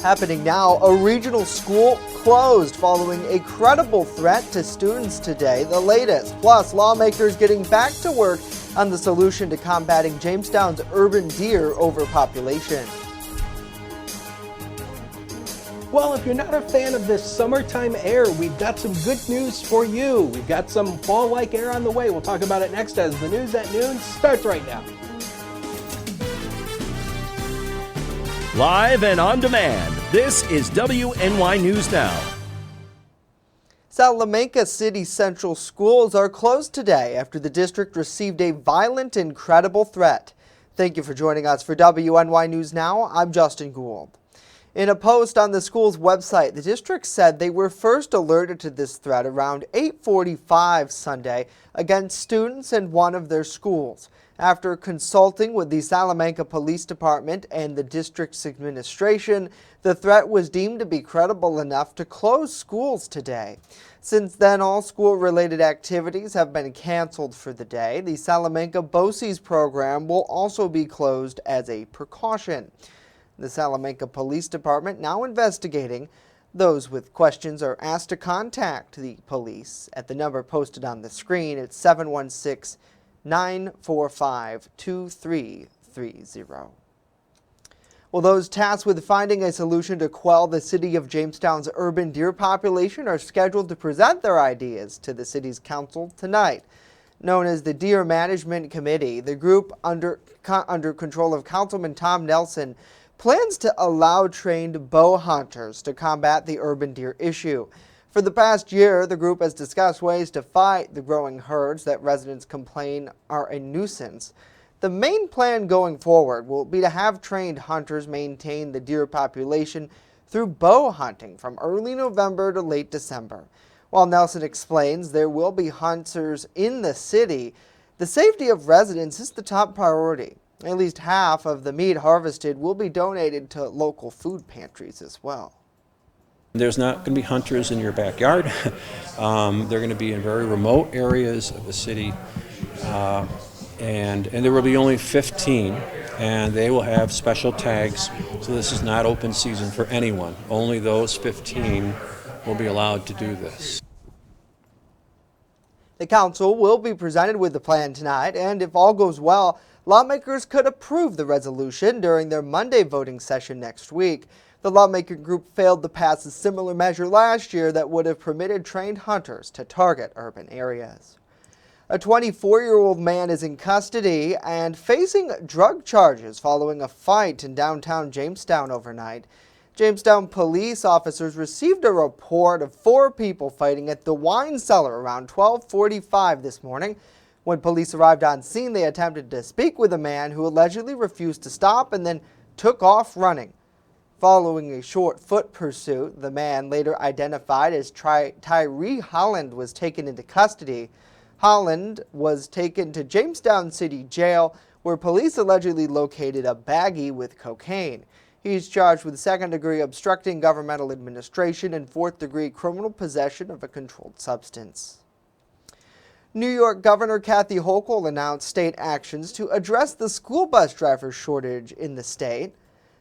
Happening now, a regional school closed following a credible threat to students today, the latest. Plus, lawmakers getting back to work on the solution to combating Jamestown's urban deer overpopulation. Well, if you're not a fan of this summertime air, we've got some good news for you. We've got some fall-like air on the way. We'll talk about it next as the News at Noon starts right now. Live and on demand, this is WNY News Now. Salamanca City Central schools are closed today after the district received a violent and credible threat. Thank you for joining us for WNY News Now. I'm Justin Gould. In a post on the school's website, the district said they were first alerted to this threat around 8:45 Sunday against students in one of their schools. After consulting with the Salamanca Police Department and the district's administration, the threat was deemed to be credible enough to close schools today. Since then, all school-related activities have been canceled for the day. The Salamanca BOCES program will also be closed as a precaution. The Salamanca Police Department now investigating. Those with questions are asked to contact the police at the number posted on the screen at 716-945-2330. Well, those tasked with finding a solution to quell the city of Jamestown's urban deer population are scheduled to present their ideas to the city's council tonight. Known as the Deer Management Committee, the group under control of Councilman Tom Nelson plans to allow trained bow hunters to combat the urban deer issue. For the past year, the group has discussed ways to fight the growing herds that residents complain are a nuisance. The main plan going forward will be to have trained hunters maintain the deer population through bow hunting from early November to late December. While Nelson explains there will be hunters in the city, the safety of residents is the top priority. At least half of the meat harvested will be donated to local food pantries as well. There's not going to be hunters in your backyard. They're going to be in very remote areas of the city, and there will be only 15, and they will have special tags, so this is not open season for anyone. Only those 15 will be allowed to do this. The council will be presented with the plan tonight, and if all goes well, lawmakers could approve the resolution during their Monday voting session next week. The lawmaking group failed to pass a similar measure last year that would have permitted trained hunters to target urban areas. A 24-year-old man is in custody and facing drug charges following a fight in downtown Jamestown overnight. Jamestown police officers received a report of 4 people fighting at the wine cellar around 12:45 this morning. When police arrived on scene, they attempted to speak with a man who allegedly refused to stop and then took off running. Following a short foot pursuit, the man, later identified as Tyree Holland, was taken into custody. Holland was taken to Jamestown City Jail, where police allegedly located a baggie with cocaine. He's charged with second-degree obstructing governmental administration and fourth-degree criminal possession of a controlled substance. New York Governor Kathy Hochul announced state actions to address the school bus driver shortage in the state.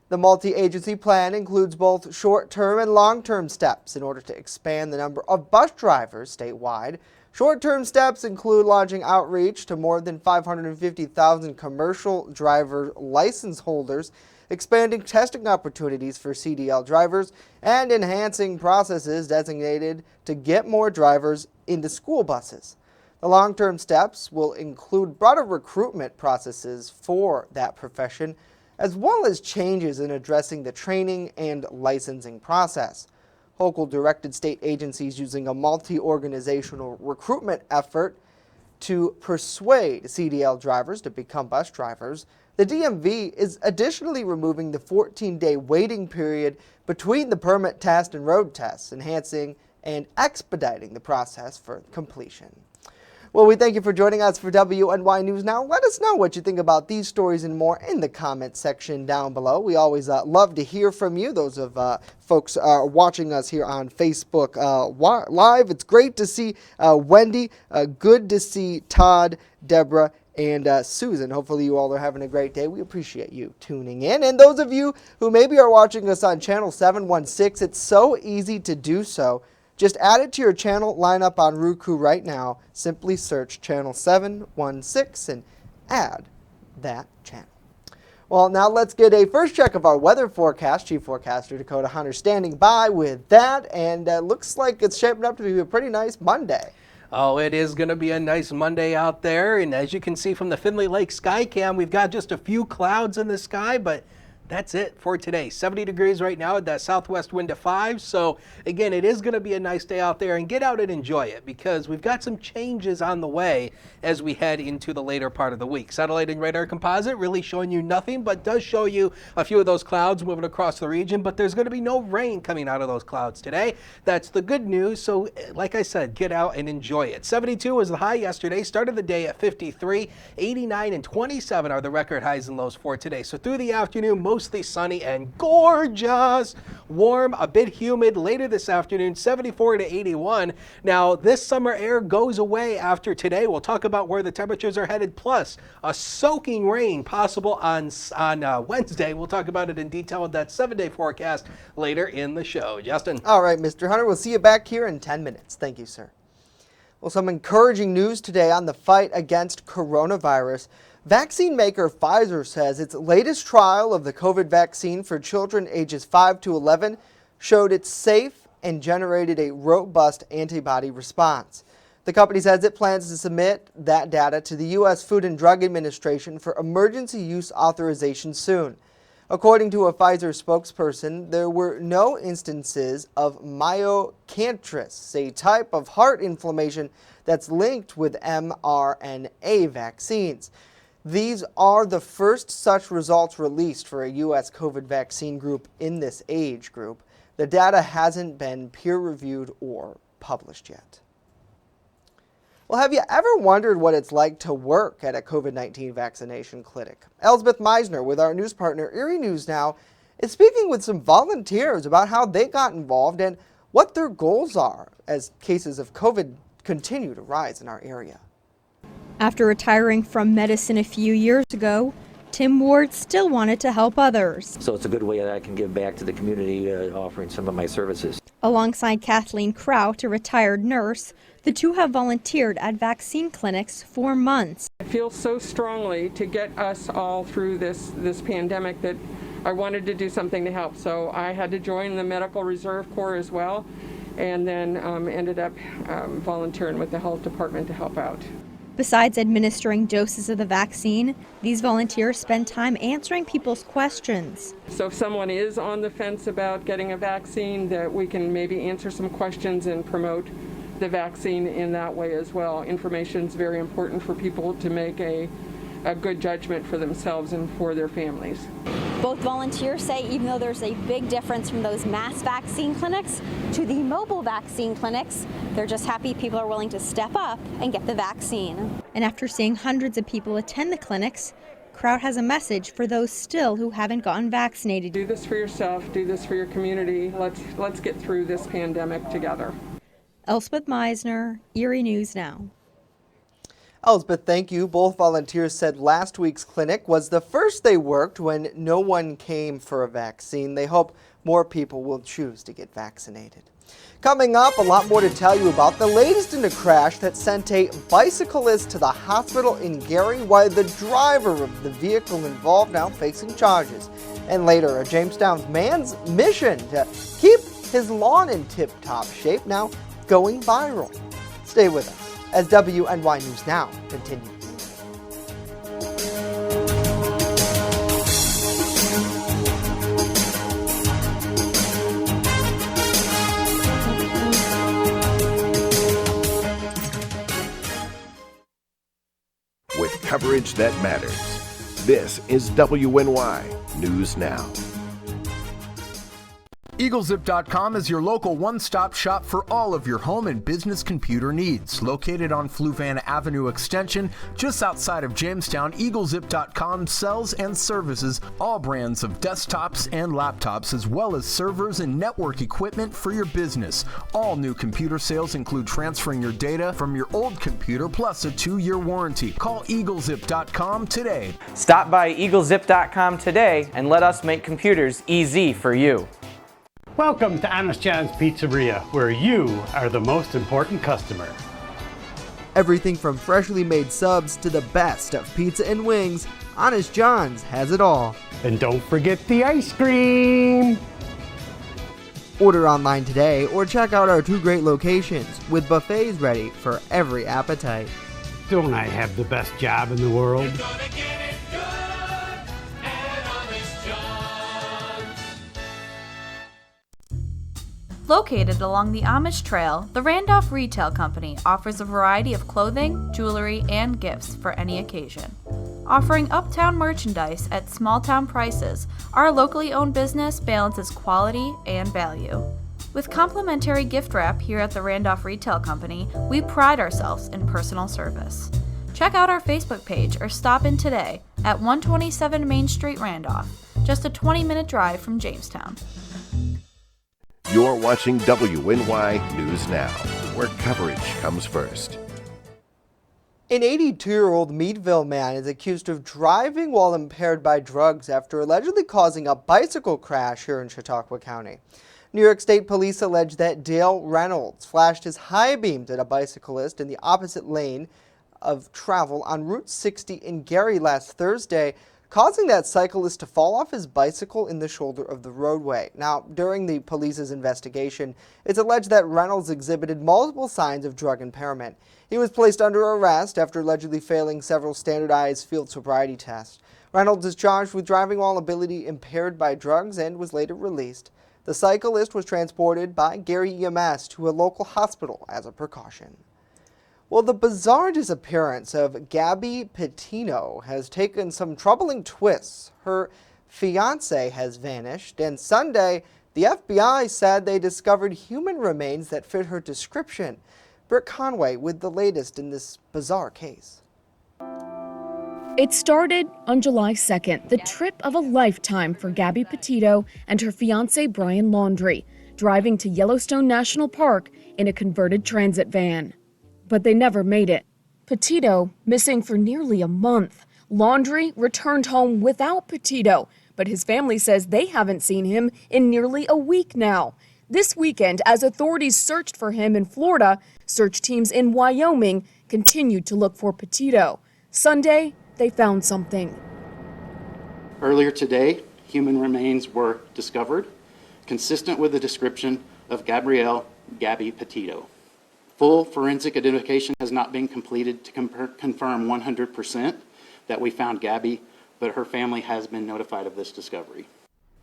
The multi-agency plan includes both short-term and long-term steps in order to expand the number of bus drivers statewide. Short-term steps include launching outreach to more than 550,000 commercial driver license holders, expanding testing opportunities for CDL drivers, and enhancing processes designated to get more drivers into school buses. The long-term steps will include broader recruitment processes for that profession, as well as changes in addressing the training and licensing process. Hochul directed state agencies using a multi-organizational recruitment effort to persuade CDL drivers to become bus drivers. The DMV is additionally removing the 14-day waiting period between the permit test and road tests, enhancing and expediting the process for completion. Well, we thank you for joining us for WNY News Now. Let us know what you think about these stories and more in the comments section down below. We always love to hear from you, those of folks watching us here on Facebook Live. It's great to see Wendy, good to see Todd, Deborah, and Susan. Hopefully you all are having a great day. We appreciate you tuning in. And those of you who maybe are watching us on channel 716, it's so easy to do so. Just add it to your channel lineup on Roku right now. Simply search channel 716 and add that channel. Well, now let's get a first check of our weather forecast. Chief Forecaster Dakota Hunter standing by with that, and looks like it's shaping up to be a pretty nice Monday. Oh, it is going to be a nice Monday out there, and as you can see from the Findlay Lake Skycam, we've got just a few clouds in the sky, but that's it for today. 70 degrees right now at that southwest wind of 5. So again, it is going to be a nice day out there, and get out and enjoy it because we've got some changes on the way as we head into the later part of the week. Satellite and radar composite really showing you nothing, but does show you a few of those clouds moving across the region, but there's going to be no rain coming out of those clouds today. That's the good news. So like I said, get out and enjoy it. 72 was the high yesterday, started the day at 53, 89 and 27 are the record highs and lows for today. So through the afternoon, mostly sunny and gorgeous, warm, a bit humid later this afternoon, 74 to 81. Now this summer air goes away after today. We'll talk about where the temperatures are headed, plus a soaking rain possible on Wednesday. We'll talk about it in detail with that 7-day forecast later in the show. Justin. All right, Mr. Hunter, we'll see you back here in 10 minutes. Thank you, sir. Well, some encouraging news today on the fight against coronavirus. Vaccine maker Pfizer says its latest trial of the COVID vaccine for children ages 5 to 11 showed it's safe and generated a robust antibody response. The company says it plans to submit that data to the U.S. Food and Drug Administration for emergency use authorization soon. According to a Pfizer spokesperson, there were no instances of myocantris, a type of heart inflammation that's linked with mRNA vaccines. These are the first such results released for a U.S. COVID vaccine group in this age group. The data hasn't been peer-reviewed or published yet. Well, have you ever wondered what it's like to work at a COVID-19 vaccination clinic? Elspeth Meisner with our news partner Erie News Now is speaking with some volunteers about how they got involved and what their goals are as cases of COVID continue to rise in our area. After retiring from medicine a few years ago, Tim Ward still wanted to help others. So it's a good way that I can give back to the community, offering some of my services. Alongside Kathleen Kraut, a retired nurse, the two have volunteered at vaccine clinics for months. I feel so strongly to get us all through this pandemic that I wanted to do something to help. So I had to join the Medical Reserve Corps as well, and then ended up volunteering with the health department to help out. Besides administering doses of the vaccine, these volunteers spend time answering people's questions. So if someone is on the fence about getting a vaccine, that we can maybe answer some questions and promote the vaccine in that way as well. Information is very important for people to make a good judgment for themselves and for their families. Both volunteers say even though there's a big difference from those mass vaccine clinics to the mobile vaccine clinics, they're just happy people are willing to step up and get the vaccine. And after seeing hundreds of people attend the clinics, Kraut has a message for those still who haven't gotten vaccinated. Do this for yourself, do this for your community. Let's get through this pandemic together. Elspeth Meisner, Erie News Now. Elspeth, thank you. Both volunteers said last week's clinic was the first they worked when no one came for a vaccine. They hope more people will choose to get vaccinated. Coming up, a lot more to tell you about the latest in a crash that sent a bicyclist to the hospital in Gary while the driver of the vehicle involved now facing charges. And later, a Jamestown man's mission to keep his lawn in tip-top shape now going viral. Stay with us as WNY News Now continues. With coverage that matters, this is WNY News Now. EagleZip.com is your local one-stop shop for all of your home and business computer needs. Located on Fluvan Avenue Extension, just outside of Jamestown, EagleZip.com sells and services all brands of desktops and laptops, as well as servers and network equipment for your business. All new computer sales include transferring your data from your old computer, plus a 2-year warranty. Call EagleZip.com today. Stop by EagleZip.com today and let us make computers easy for you. Welcome to Honest John's Pizzeria, where you are the most important customer. Everything from freshly made subs to the best of pizza and wings, Honest John's has it all. And don't forget the ice cream! Order online today or check out our 2 great locations with buffets ready for every appetite. Don't I have the best job in the world? Located along the Amish Trail, the Randolph Retail Company offers a variety of clothing, jewelry, and gifts for any occasion. Offering uptown merchandise at small-town prices, our locally owned business balances quality and value. With complimentary gift wrap here at the Randolph Retail Company, we pride ourselves in personal service. Check out our Facebook page or stop in today at 127 Main Street, Randolph, just a 20-minute drive from Jamestown. You're watching WNY News Now, where coverage comes first. An 82-year-old Meadville man is accused of driving while impaired by drugs after allegedly causing a bicycle crash here in Chautauqua County. New York State Police allege that Dale Reynolds flashed his high beams at a bicyclist in the opposite lane of travel on Route 60 in Gary last Thursday, causing that cyclist to fall off his bicycle in the shoulder of the roadway. Now, during the police's investigation, it's alleged that Reynolds exhibited multiple signs of drug impairment. He was placed under arrest after allegedly failing several standardized field sobriety tests. Reynolds is charged with driving while ability impaired by drugs and was later released. The cyclist was transported by Gary EMS to a local hospital as a precaution. Well, the bizarre disappearance of Gabby Petito has taken some troubling twists. Her fiancé has vanished, and Sunday, the FBI said they discovered human remains that fit her description. Britt Conway with the latest in this bizarre case. It started on July 2nd, the trip of a lifetime for Gabby Petito and her fiancé Brian Laundrie, driving to Yellowstone National Park in a converted transit van. But they never made it. Petito missing for nearly a month. Laundrie returned home without Petito, but his family says they haven't seen him in nearly a week now. This weekend, as authorities searched for him in Florida, search teams in Wyoming continued to look for Petito. Sunday, they found something. Earlier today, human remains were discovered, consistent with the description of Gabby Petito. Full forensic identification has not been completed to confirm 100% that we found Gabby, but her family has been notified of this discovery.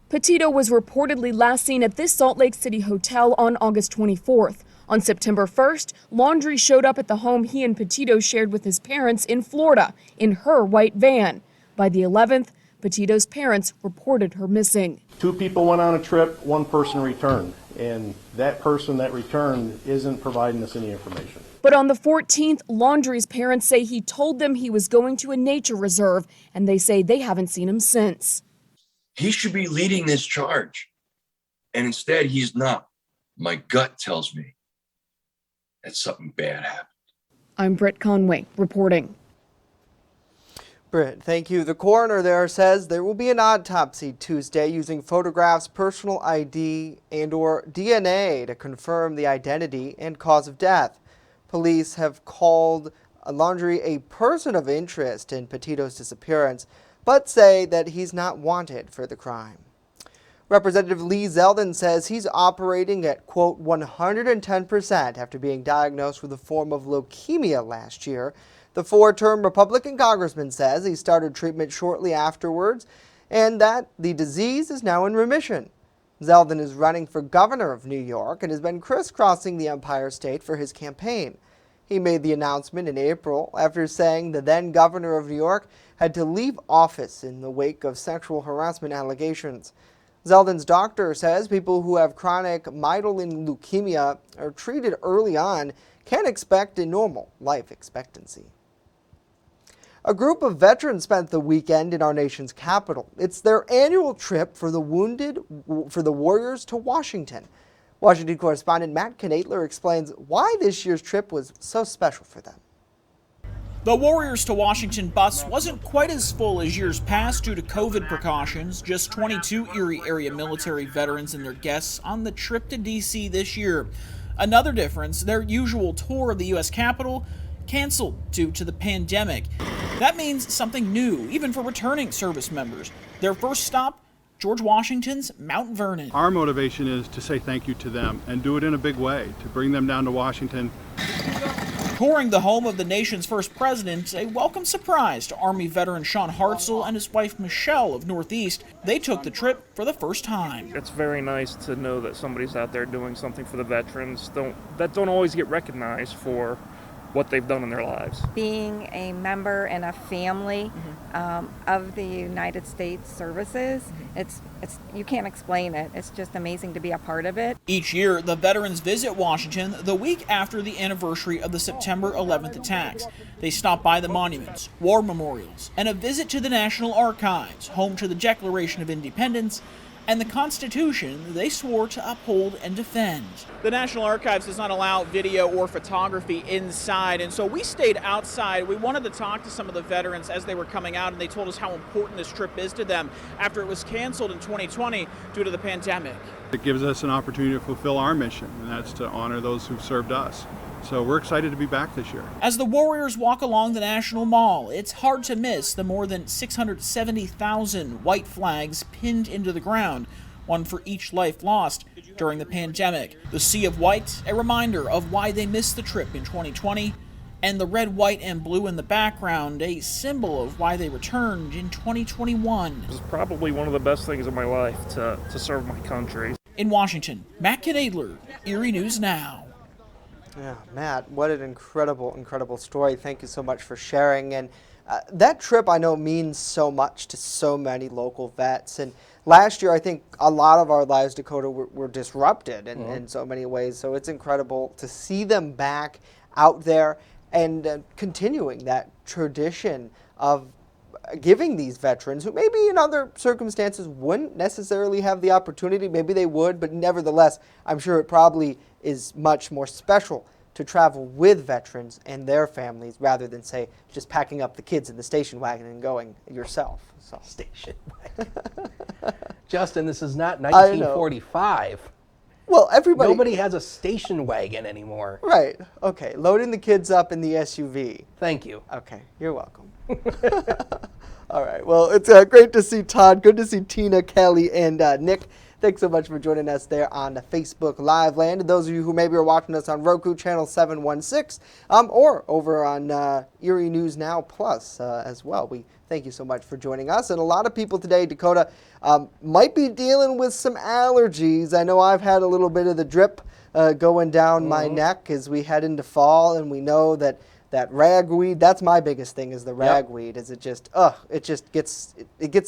Petito was reportedly last seen at this Salt Lake City hotel on August 24th. On September 1st, Laundrie showed up at the home he and Petito shared with his parents in Florida in her white van. By the 11th, Petito's parents reported her missing. 2 people went on a trip, 1 person returned. And that person that returned isn't providing us any information. But on the 14th, Laundrie's parents say he told them he was going to a nature reserve, and they say they haven't seen him since. He should be leading this charge, and instead he's not. My gut tells me that something bad happened. I'm Britt Conway reporting. Britt, thank you. The coroner there says there will be an autopsy Tuesday using photographs, personal ID, and/or DNA to confirm the identity and cause of death. Police have called Laundrie a person of interest in Petito's disappearance, but say that he's not wanted for the crime. Representative Lee Zeldin says he's operating at, quote, 110% after being diagnosed with a form of leukemia last year. The 4-term Republican congressman says he started treatment shortly afterwards and that the disease is now in remission. Zeldin is running for governor of New York and has been crisscrossing the Empire State for his campaign. He made the announcement in April after saying the then governor of New York had to leave office in the wake of sexual harassment allegations. Zeldin's doctor says people who have chronic myeloid leukemia are treated early on can expect a normal life expectancy. A group of veterans spent the weekend in our nation's capital. It's their annual trip for the warriors to Washington. Washington correspondent Matt Knadler explains why this year's trip was so special for them. The Warriors to Washington bus wasn't quite as full as years past due to COVID precautions. Just 22 Erie area military veterans and their guests on the trip to D.C. this year. Another difference, their usual tour of the U.S. Capitol canceled due to the pandemic. That means something new, even for returning service members. Their first stop, George Washington's Mount Vernon. Our motivation is to say thank you to them and do it in a big way, to bring them down to Washington. Touring the home of the nation's first president, a welcome surprise to Army veteran Sean Hartzell and his wife Michelle of Northeast. They took the trip for the first time. It's very nice to know that somebody's out there doing something for the veterans that don't always get recognized for what they've done in their lives. Being a member and a family of the United States services, it's you can't explain it. It's just amazing to be a part of it. Each year, the veterans visit Washington the week after the anniversary of the September 11th attacks. They stop by the monuments, war memorials, and a visit to the National Archives, home to the Declaration of Independence and the Constitution they swore to uphold and defend. The National Archives does not allow video or photography inside, and so we stayed outside. We wanted to talk to some of the veterans as they were coming out, and they told us how important this trip is to them after it was canceled in 2020 due to the pandemic. It gives us an opportunity to fulfill our mission, and that's to honor those who've served us. So we're excited to be back this year. As the Warriors walk along the National Mall, it's hard to miss the more than 670,000 white flags pinned into the ground, one for each life lost during the pandemic. The sea of white, a reminder of why they missed the trip in 2020, and the red, white, and blue in the background, a symbol of why they returned in 2021. This is probably one of the best things in my life to serve my country. In Washington, Matt Knadler, Erie News Now. Yeah, Matt, what an incredible story. Thank you so much for sharing. And that trip, I know, means so much to so many local vets. And last year, I think a lot of our lives, Dakota, were disrupted in so many ways. So it's incredible to see them back out there and continuing that tradition of giving these veterans who maybe in other circumstances wouldn't necessarily have the opportunity, maybe they would, but nevertheless, I'm sure it probably is much more special to travel with veterans and their families rather than, say, just packing up the kids in the station wagon and going yourself. So. Station wagon. Justin, this is not 1945. Well, everybody... Nobody has a station wagon anymore. Right. Okay. Loading the kids up in the SUV. Thank you. Okay. You're welcome. All right. Well, it's great to see Todd. Good to see Tina, Kelly, and Nick. Thanks so much for joining us there on the Facebook Live land. And those of you who maybe are watching us on Roku channel 716 or over on Erie News Now Plus as well. We thank you so much for joining us. And a lot of people today, Dakota, might be dealing with some allergies. I know I've had a little bit of the drip going down my neck as we head into fall, and we know that ragweed, that's my biggest thing, is the ragweed. Is it just gets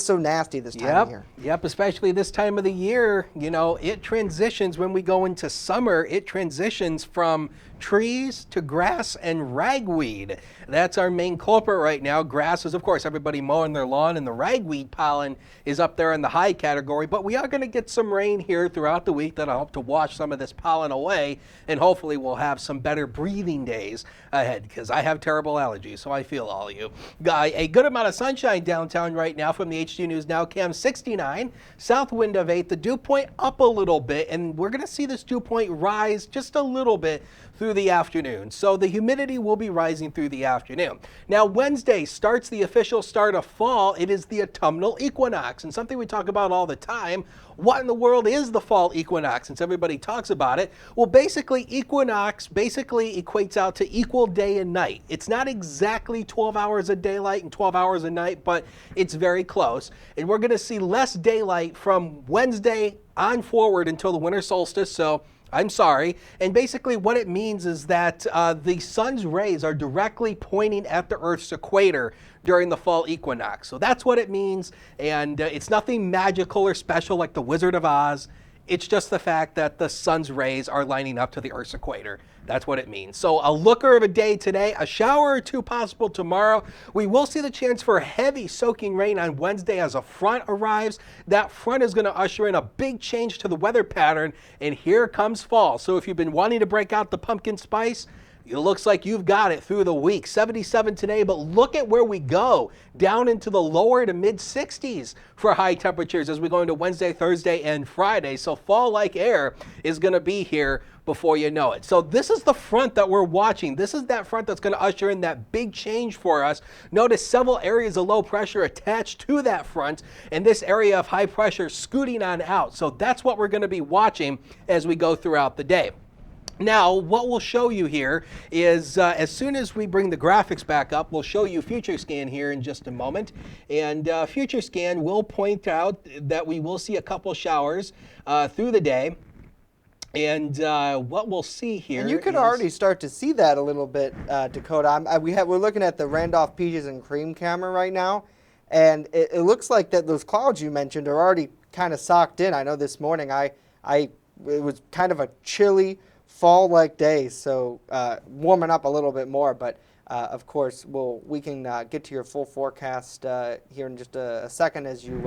so nasty this time of year. Yep, especially this time of the year. You know, it transitions when we go into summer. It transitions from trees to grass and ragweed. That's our main culprit right now. Grass is, of course, everybody mowing their lawn, and the ragweed pollen is up there in the high category. But we are going to get some rain here throughout the week that'll help to wash some of this pollen away, and hopefully we'll have some better breathing days ahead, because I have terrible allergies, so I feel all of you. A good amount of sunshine downtown right now from the HD News Now cam. 69, south wind of 8, the dew point up a little bit, and we're going to see this dew point rise just a little bit through the afternoon. So the humidity will be rising through the afternoon. Now, Wednesday starts the official start of fall. It is the autumnal equinox, and something we talk about all the time. What in the world is the fall equinox, since everybody talks about it? Well, basically, equinox basically equates out to equal day and night. It's not exactly 12 hours of daylight and 12 hours of night, but it's very close. And we're going to see less daylight from Wednesday on forward until the winter solstice. So I'm sorry. And basically what it means is that the sun's rays are directly pointing at the Earth's equator during the fall equinox. So that's what it means. And it's nothing magical or special like the Wizard of Oz. It's just the fact that the sun's rays are lining up to the Earth's equator. That's what it means. So a looker of a day today, a shower or two possible tomorrow. We will see the chance for heavy soaking rain on Wednesday as a front arrives. That front is going to usher in a big change to the weather pattern, and here comes fall. So if you've been wanting to break out the pumpkin spice, it looks like you've got it through the week. 77 today, but look at where we go, down into the lower to mid 60s for high temperatures as we go into Wednesday, Thursday, and Friday. So fall-like air is going to be here before you know it. So this is the front that we're watching. This is that front that's going to usher in that big change for us. Notice several areas of low pressure attached to that front, and this area of high pressure scooting on out. So that's what we're going to be watching as we go throughout the day. Now, what we'll show you here is as soon as we bring the graphics back up, we'll show you Future Scan here in just a moment. And Future Scan will point out that we will see a couple showers through the day. And what we'll see here, and you can already start to see that a little bit, Dakota. We're looking at the Randolph Peaches and Cream camera right now, and it looks like that those clouds you mentioned are already kind of socked in. I know this morning it was kind of a chilly fall-like day, so warming up a little bit more, but of course we can get to your full forecast here in just a second as you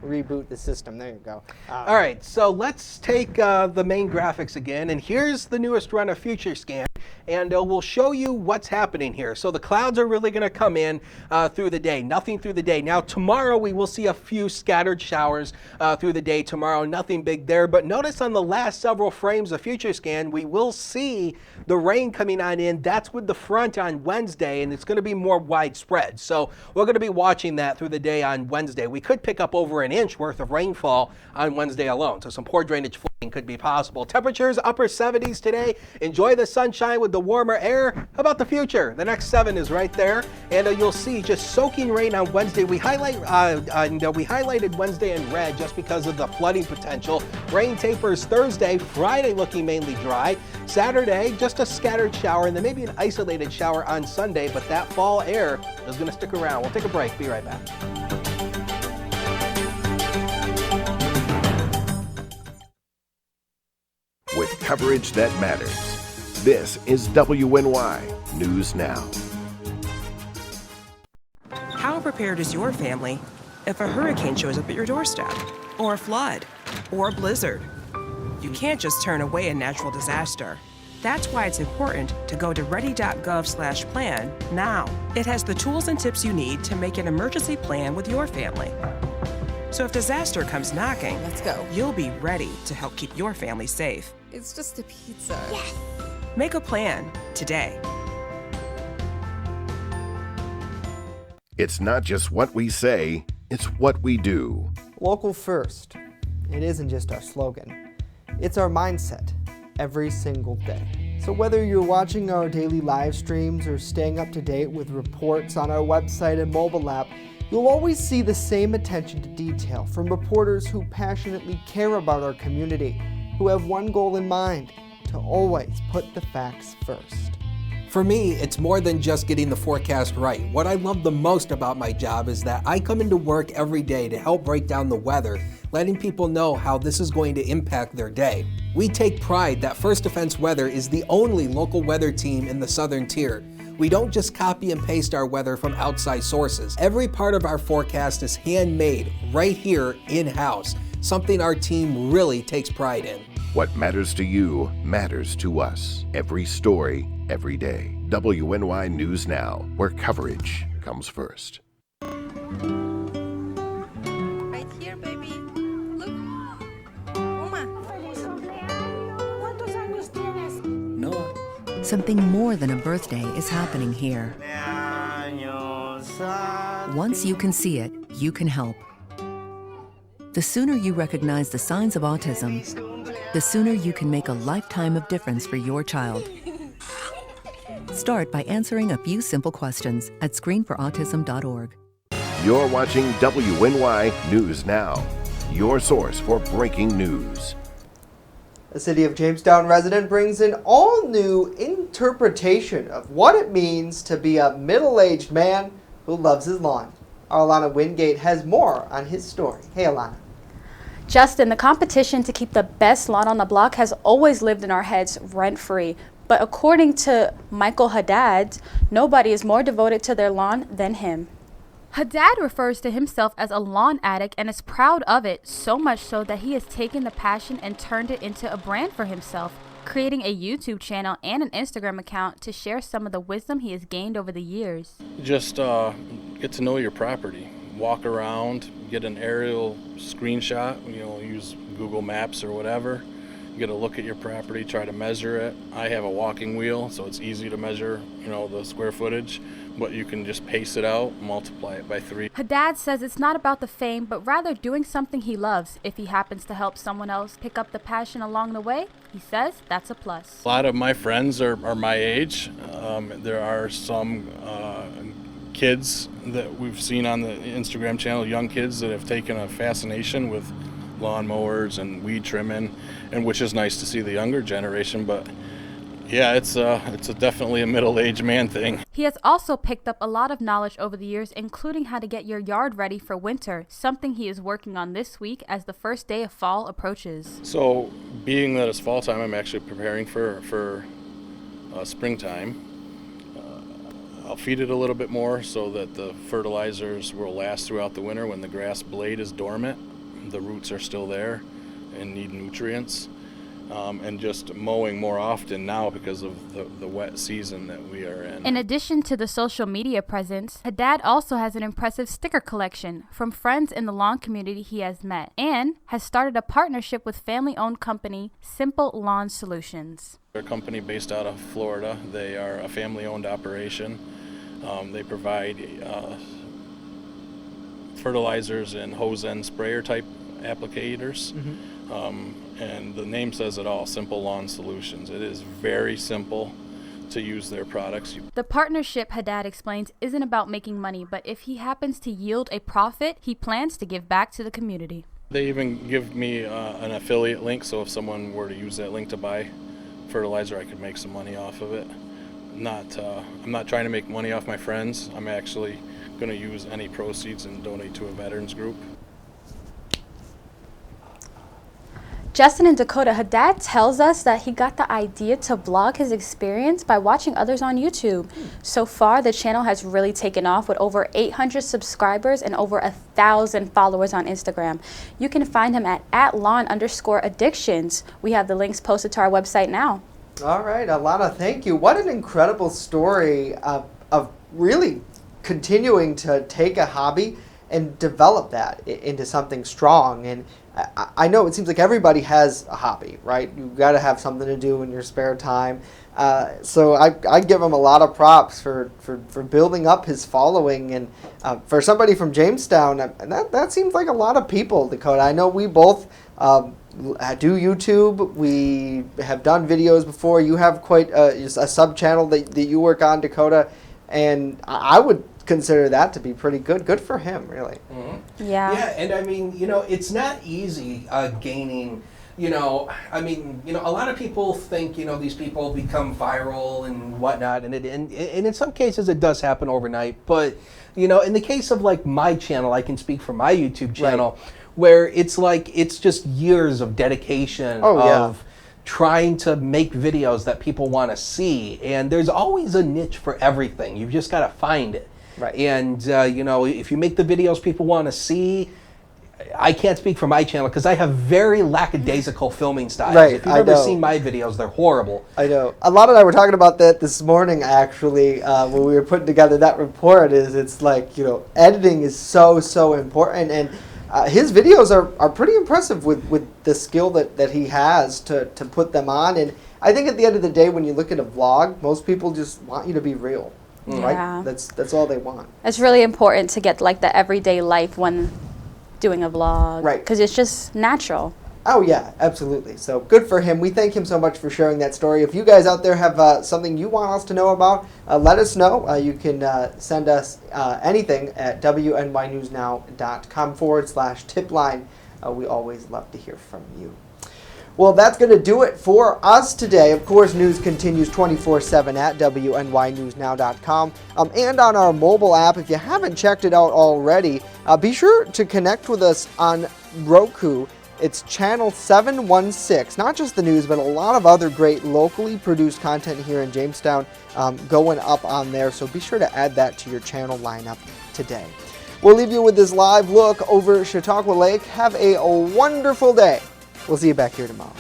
reboot the system. There you go. All right, so let's take the main graphics again, and here's the newest run of Future Scan, and we'll show you what's happening here. So the clouds are really going to come in through the day, nothing through the day. Now tomorrow we will see a few scattered showers through the day tomorrow, nothing big there, but notice on the last several frames of Future Scan we will see the rain coming on in. That's with the front on Wednesday, and it's going to be more widespread. So we're going to be watching that through the day on Wednesday. We could pick up over an inch worth of rainfall on Wednesday alone, so some poor drainage flooding could be possible. Temperatures upper 70s today. Enjoy the sunshine with the warmer air. How about the future? The next 7 is right there, and you'll see just soaking rain on Wednesday. We highlighted Wednesday in red just because of the flooding potential. Rain tapers Thursday, Friday looking mainly dry. Saturday, just a scattered shower, and then maybe an isolated shower on Sunday, but that fall air is going to stick around. We'll take a break. Be right back. With coverage that matters, this is WNY News Now. How prepared is your family if a hurricane shows up at your doorstep, or a flood, or a blizzard? You can't just turn away a natural disaster. That's why it's important to go to ready.gov/plan now. It has the tools and tips you need to make an emergency plan with your family. So if disaster comes knocking, let's go. You'll be ready to help keep your family safe. It's just a pizza. Yes! Make a plan today. It's not just what we say, it's what we do. Local first. It isn't just our slogan. It's our mindset every single day. So whether you're watching our daily live streams or staying up to date with reports on our website and mobile app, you'll always see the same attention to detail from reporters who passionately care about our community, who have one goal in mind: to always put the facts first. For me, it's more than just getting the forecast right. What I love the most about my job is that I come into work every day to help break down the weather, letting people know how this is going to impact their day. We take pride that First Defense Weather is the only local weather team in the Southern Tier. We don't just copy and paste our weather from outside sources. Every part of our forecast is handmade right here in-house, something our team really takes pride in. What matters to you matters to us. Every story, every day. WNY News Now, where coverage comes first. Right here, baby. Look. Uma. Something more than a birthday is happening here. Once you can see it, you can help. The sooner you recognize the signs of autism, the sooner you can make a lifetime of difference for your child. Start by answering a few simple questions at screenforautism.org. You're watching WNY News Now, your source for breaking news. A City of Jamestown resident brings an all-new interpretation of what it means to be a middle-aged man who loves his lawn. Our Alana Wingate has more on his story. Hey, Alana. Justin, the competition to keep the best lawn on the block has always lived in our heads rent-free. But according to Michael Haddad, nobody is more devoted to their lawn than him. Haddad refers to himself as a lawn addict and is proud of it, so much so that he has taken the passion and turned it into a brand for himself, creating a YouTube channel and an Instagram account to share some of the wisdom he has gained over the years. Just get to know your property. Walk around, get an aerial screenshot, use Google Maps or whatever. You get a look at your property, try to measure it. I have a walking wheel, so it's easy to measure, the square footage, but you can just pace it out, multiply it by 3. Haddad says it's not about the fame, but rather doing something he loves. If he happens to help someone else pick up the passion along the way, he says that's a plus. A lot of my friends are my age. There are some kids that we've seen on the Instagram channel, young kids that have taken a fascination with lawnmowers and weed trimming, and which is nice to see the younger generation. But yeah, it's definitely a middle-aged man thing. He has also picked up a lot of knowledge over the years, including how to get your yard ready for winter, something he is working on this week as the first day of fall approaches. So being that it's fall time, I'm actually preparing for springtime. I'll feed it a little bit more so that the fertilizers will last throughout the winter. When the grass blade is dormant, the roots are still there and need nutrients. And just mowing more often now because of the wet season that we are in. In addition to the social media presence, Haddad also has an impressive sticker collection from friends in the lawn community he has met, and has started a partnership with family-owned company Simple Lawn Solutions. They're a company based out of Florida. They are a family-owned operation. They provide fertilizers and hose end sprayer type applicators. And the name says it all, Simple Lawn Solutions. It is very simple to use their products. The partnership, Haddad explains, isn't about making money, but if he happens to yield a profit, he plans to give back to the community. They even give me an affiliate link, so if someone were to use that link to buy fertilizer, I could make some money off of it. I'm not trying to make money off my friends. I'm actually going to use any proceeds and donate to a veterans group. Justin and Dakota, Haddad tells us that he got the idea to vlog his experience by watching others on YouTube. So far, the channel has really taken off with over 800 subscribers and over 1,000 followers on Instagram. You can find him at @lawn_addictions. We have the links posted to our website now. All right, Alana, thank you. What an incredible story of really continuing to take a hobby and develop that into something strong. And I know it seems like everybody has a hobby, right? You've got to have something to do in your spare time. So I give him a lot of props for building up his following. And for somebody from Jamestown, that seems like a lot of people, Dakota. I know we both do YouTube. We have done videos before. You have quite a sub-channel that you work on, Dakota. And I would consider that to be pretty good. Good for him, really. Yeah. Yeah, and I mean, it's not easy gaining, a lot of people think, these people become viral and whatnot, and in some cases it does happen overnight. But, in the case of like my channel, I can speak for my YouTube channel, where it's just years of dedication of trying to make videos that people want to see, and there's always a niche for everything. You've just got to find it. Right. And, if you make the videos people want to see, I can't speak for my channel because I have very lackadaisical filming styles. Right, If you've I ever know. seen my videos, they're horrible. I know. Alana and I were talking about that this morning, actually, when we were putting together that report. It's like, editing is so important. And his videos are pretty impressive with the skill that he has to put them on. And I think at the end of the day, when you look at a vlog, most people just want you to be real. Yeah. Right? That's all they want. It's really important to get like the everyday life when doing a vlog. Right. Because it's just natural. Oh, yeah, absolutely. So good for him. We thank him so much for sharing that story. If you guys out there have something you want us to know about, let us know. You can send us anything at WNYNewsNow.com /tipline. We always love to hear from you. Well, that's going to do it for us today. Of course, news continues 24/7 at WNYNewsNow.com and on our mobile app. If you haven't checked it out already, be sure to connect with us on Roku. It's channel 716. Not just the news, but a lot of other great locally produced content here in Jamestown going up on there. So be sure to add that to your channel lineup today. We'll leave you with this live look over Chautauqua Lake. Have a wonderful day. We'll see you back here tomorrow.